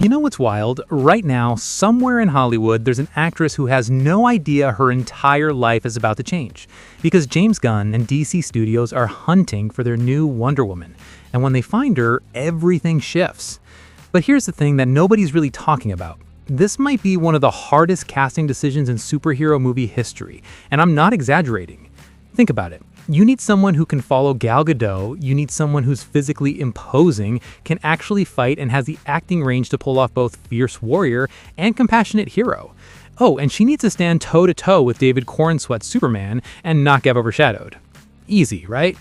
You know what's wild? Right now, somewhere in Hollywood, there's an actress who has no idea her entire life is about to change. Because James Gunn and DC Studios are hunting for their new Wonder Woman. And when they find her, everything shifts. But here's the thing that nobody's really talking about. This might be one of the hardest casting decisions in superhero movie history. And I'm not exaggerating. Think about it. You need someone who can follow Gal Gadot, you need someone who's physically imposing, can actually fight, and has the acting range to pull off both fierce warrior and compassionate hero. Oh, and she needs to stand toe-to-toe with David Cornsweet's Superman and not get overshadowed. Easy, right?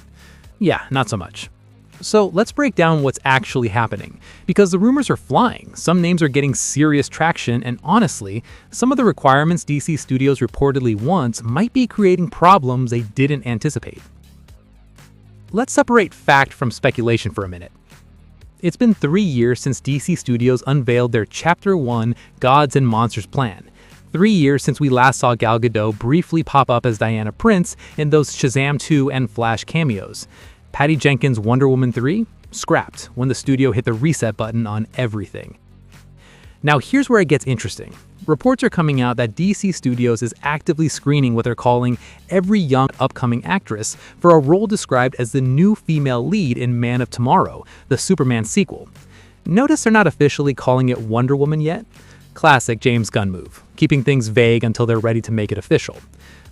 Yeah, not so much. So let's break down what's actually happening, because the rumors are flying, some names are getting serious traction, and honestly, some of the requirements DC Studios reportedly wants might be creating problems they didn't anticipate. Let's separate fact from speculation for a minute. It's been 3 years since DC Studios unveiled their Chapter 1 Gods and Monsters plan. 3 years since we last saw Gal Gadot briefly pop up as Diana Prince in those Shazam 2 and Flash cameos. Patty Jenkins' Wonder Woman 3? Scrapped when the studio hit the reset button on everything. Now here's where it gets interesting. Reports are coming out that DC Studios is actively screening what they're calling every young upcoming actress for a role described as the new female lead in Man of Tomorrow, the Superman sequel. Notice they're not officially calling it Wonder Woman yet? Classic James Gunn move, keeping things vague until they're ready to make it official.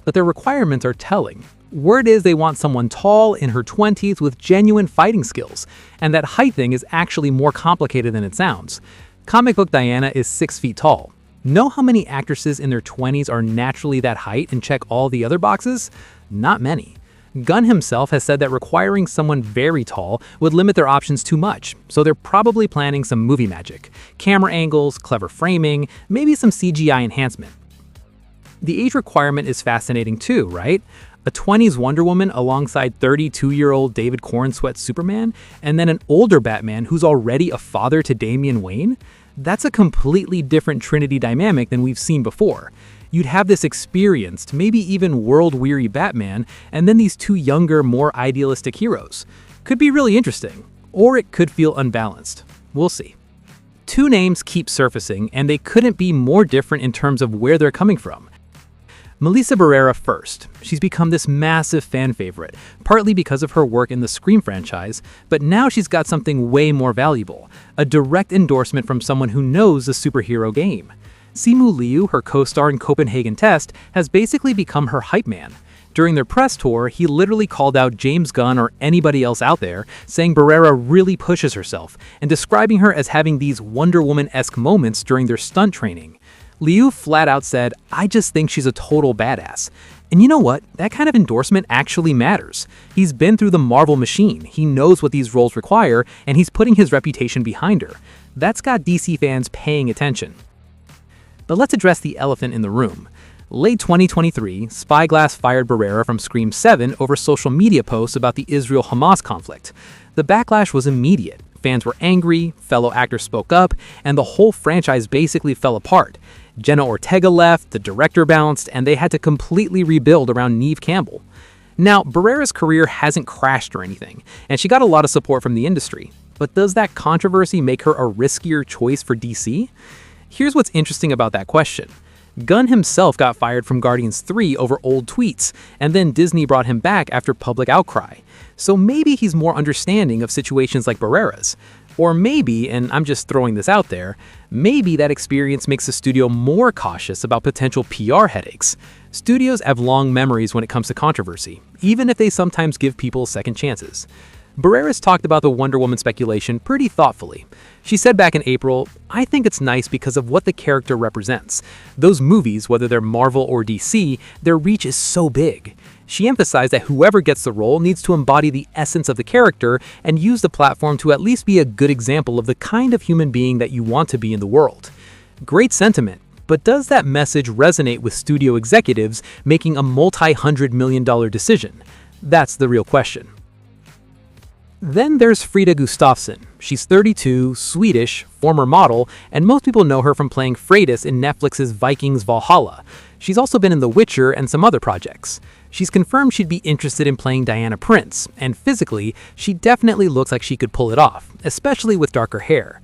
But their requirements are telling. Word is they want someone tall in her 20s with genuine fighting skills, and that height thing is actually more complicated than it sounds. Comic book Diana is 6 feet tall. Know how many actresses in their 20s are naturally that height and check all the other boxes? Not many. Gunn himself has said that requiring someone very tall would limit their options too much, so they're probably planning some movie magic. Camera angles, clever framing, maybe some CGI enhancement. The age requirement is fascinating too, right? A 20s Wonder Woman alongside 32-year-old David Cornsweet's Superman, and then an older Batman who's already a father to Damian Wayne? That's a completely different Trinity dynamic than we've seen before. You'd have this experienced, maybe even world-weary Batman, and then these two younger, more idealistic heroes. Could be really interesting, or it could feel unbalanced. We'll see. Two names keep surfacing, and they couldn't be more different in terms of where they're coming from. Melissa Barrera first. She's become this massive fan favorite, partly because of her work in the Scream franchise, but now she's got something way more valuable, a direct endorsement from someone who knows the superhero game. Simu Liu, her co-star in Copenhagen Test, has basically become her hype man. During their press tour, he literally called out James Gunn or anybody else out there, saying Barrera really pushes herself, and describing her as having these Wonder Woman-esque moments during their stunt training. Liu flat out said, "I just think she's a total badass." And you know what? That kind of endorsement actually matters. He's been through the Marvel machine, he knows what these roles require, and he's putting his reputation behind her. That's got DC fans paying attention. But let's address the elephant in the room. Late 2023, Spyglass fired Barrera from Scream 7 over social media posts about the Israel-Hamas conflict. The backlash was immediate. Fans were angry, fellow actors spoke up, and the whole franchise basically fell apart. Jenna Ortega left, the director bounced, and they had to completely rebuild around Neve Campbell. Now, Barrera's career hasn't crashed or anything, and she got a lot of support from the industry. But does that controversy make her a riskier choice for DC? Here's what's interesting about that question. Gunn himself got fired from Guardians 3 over old tweets, and then Disney brought him back after public outcry. So maybe he's more understanding of situations like Barrera's. Or maybe, and I'm just throwing this out there, maybe that experience makes the studio more cautious about potential PR headaches. Studios have long memories when it comes to controversy, even if they sometimes give people second chances. Barrera's talked about the Wonder Woman speculation pretty thoughtfully. She said back in April, "I think it's nice because of what the character represents. Those movies, whether they're Marvel or DC, their reach is so big." She emphasized that whoever gets the role needs to embody the essence of the character and use the platform to at least be a good example of the kind of human being that you want to be in the world. Great sentiment, but does that message resonate with studio executives making a multi-hundred-million-dollar decision? That's the real question. Then there's Frida Gustavsson. She's 32, Swedish, former model, and most people know her from playing Frida in Netflix's Vikings Valhalla. She's also been in The Witcher and some other projects. She's confirmed she'd be interested in playing Diana Prince, and physically, she definitely looks like she could pull it off, especially with darker hair.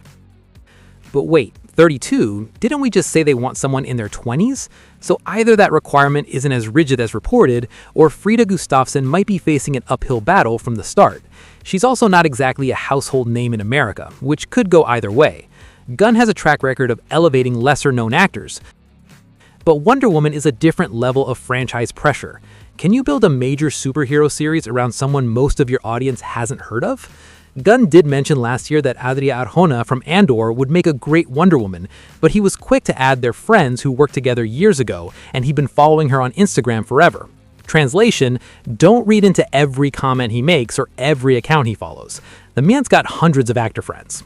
But wait, 32? Didn't we just say they want someone in their 20s? So either that requirement isn't as rigid as reported, or Frida Gustavsson might be facing an uphill battle from the start. She's also not exactly a household name in America, which could go either way. Gunn has a track record of elevating lesser-known actors, but Wonder Woman is a different level of franchise pressure. Can you build a major superhero series around someone most of your audience hasn't heard of? Gunn did mention last year that Adria Arjona from Andor would make a great Wonder Woman, but he was quick to add their friends who worked together years ago, and he'd been following her on Instagram forever. Translation, don't read into every comment he makes or every account he follows. The man's got hundreds of actor friends.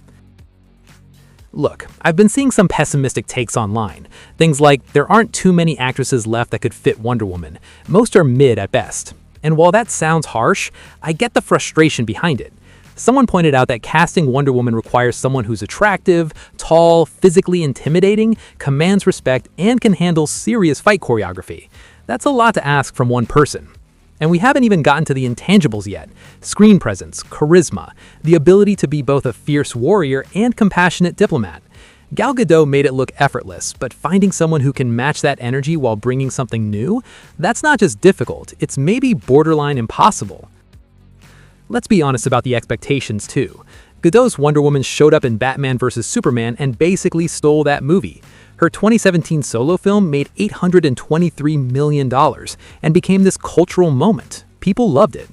Look, I've been seeing some pessimistic takes online. Things like, there aren't too many actresses left that could fit Wonder Woman. Most are mid at best. And while that sounds harsh, I get the frustration behind it. Someone pointed out that casting Wonder Woman requires someone who's attractive, tall, physically intimidating, commands respect, and can handle serious fight choreography. That's a lot to ask from one person. And we haven't even gotten to the intangibles yet. Screen presence, charisma, the ability to be both a fierce warrior and compassionate diplomat. Gal Gadot made it look effortless, but finding someone who can match that energy while bringing something new, that's not just difficult, it's maybe borderline impossible. Let's be honest about the expectations too. Gadot's Wonder Woman showed up in Batman vs. Superman and basically stole that movie. Her 2017 solo film made $823 million and became this cultural moment. People loved it.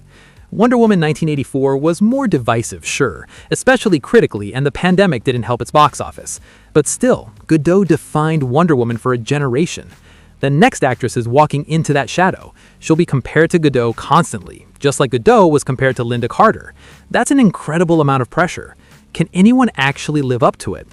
Wonder Woman 1984 was more divisive, sure, especially critically, and the pandemic didn't help its box office. But still, Gadot defined Wonder Woman for a generation. The next actress is walking into that shadow. She'll be compared to Gadot constantly, just like Gadot was compared to Linda Carter. That's an incredible amount of pressure. Can anyone actually live up to it?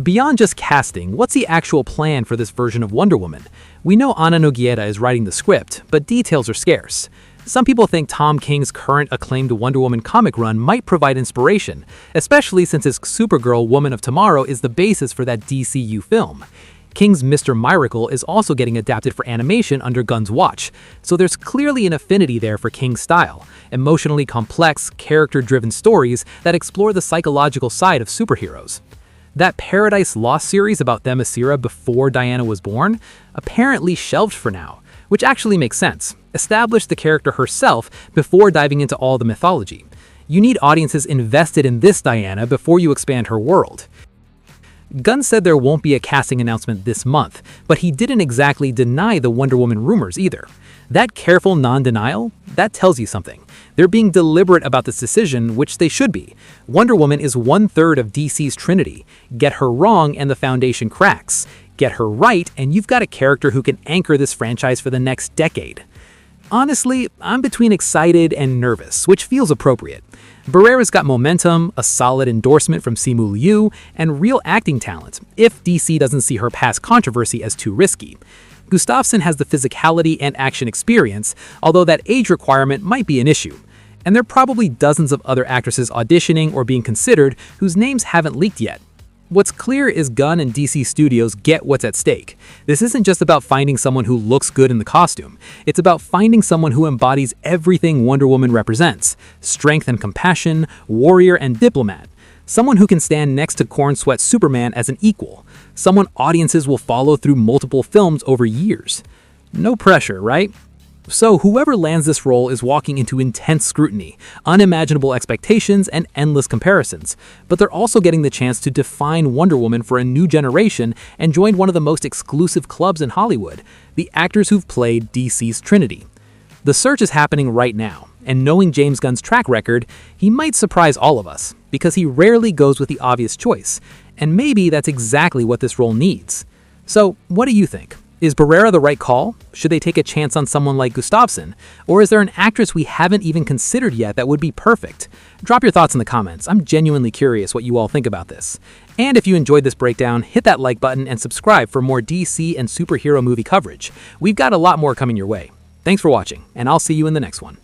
Beyond just casting, what's the actual plan for this version of Wonder Woman? We know Ana Nogueira is writing the script, but details are scarce. Some people think Tom King's current acclaimed Wonder Woman comic run might provide inspiration, especially since his Supergirl Woman of Tomorrow is the basis for that DCU film. King's Mr. Miracle is also getting adapted for animation under Gunn's watch, so there's clearly an affinity there for King's style, emotionally complex, character-driven stories that explore the psychological side of superheroes. That Paradise Lost series about Themyscira before Diana was born, apparently shelved for now, which actually makes sense. Establish the character herself before diving into all the mythology. You need audiences invested in this Diana before you expand her world. Gunn said there won't be a casting announcement this month, but he didn't exactly deny the Wonder Woman rumors either. That careful non-denial, that tells you something. They're being deliberate about this decision, which they should be. Wonder Woman is 1/3 of DC's Trinity. Get her wrong and the foundation cracks. Get her right and you've got a character who can anchor this franchise for the next decade. Honestly, I'm between excited and nervous, which feels appropriate. Barrera's got momentum, a solid endorsement from Simu Liu, and real acting talent, if DC doesn't see her past controversy as too risky. Gustavsson has the physicality and action experience, although that age requirement might be an issue. And there are probably dozens of other actresses auditioning or being considered whose names haven't leaked yet. What's clear is Gunn and DC Studios get what's at stake. This isn't just about finding someone who looks good in the costume. It's about finding someone who embodies everything Wonder Woman represents: strength and compassion, warrior and diplomat. Someone who can stand next to Corn Sweat Superman as an equal. Someone audiences will follow through multiple films over years. No pressure, right? So whoever lands this role is walking into intense scrutiny, unimaginable expectations, and endless comparisons. But they're also getting the chance to define Wonder Woman for a new generation and join one of the most exclusive clubs in Hollywood, the actors who've played DC's Trinity. The search is happening right now, and knowing James Gunn's track record, he might surprise all of us, because he rarely goes with the obvious choice, and maybe that's exactly what this role needs. So, what do you think? Is Barrera the right call? Should they take a chance on someone like Gustavsson? Or is there an actress we haven't even considered yet that would be perfect? Drop your thoughts in the comments. I'm genuinely curious what you all think about this. And if you enjoyed this breakdown, hit that like button and subscribe for more DC and superhero movie coverage. We've got a lot more coming your way. Thanks for watching, and I'll see you in the next one.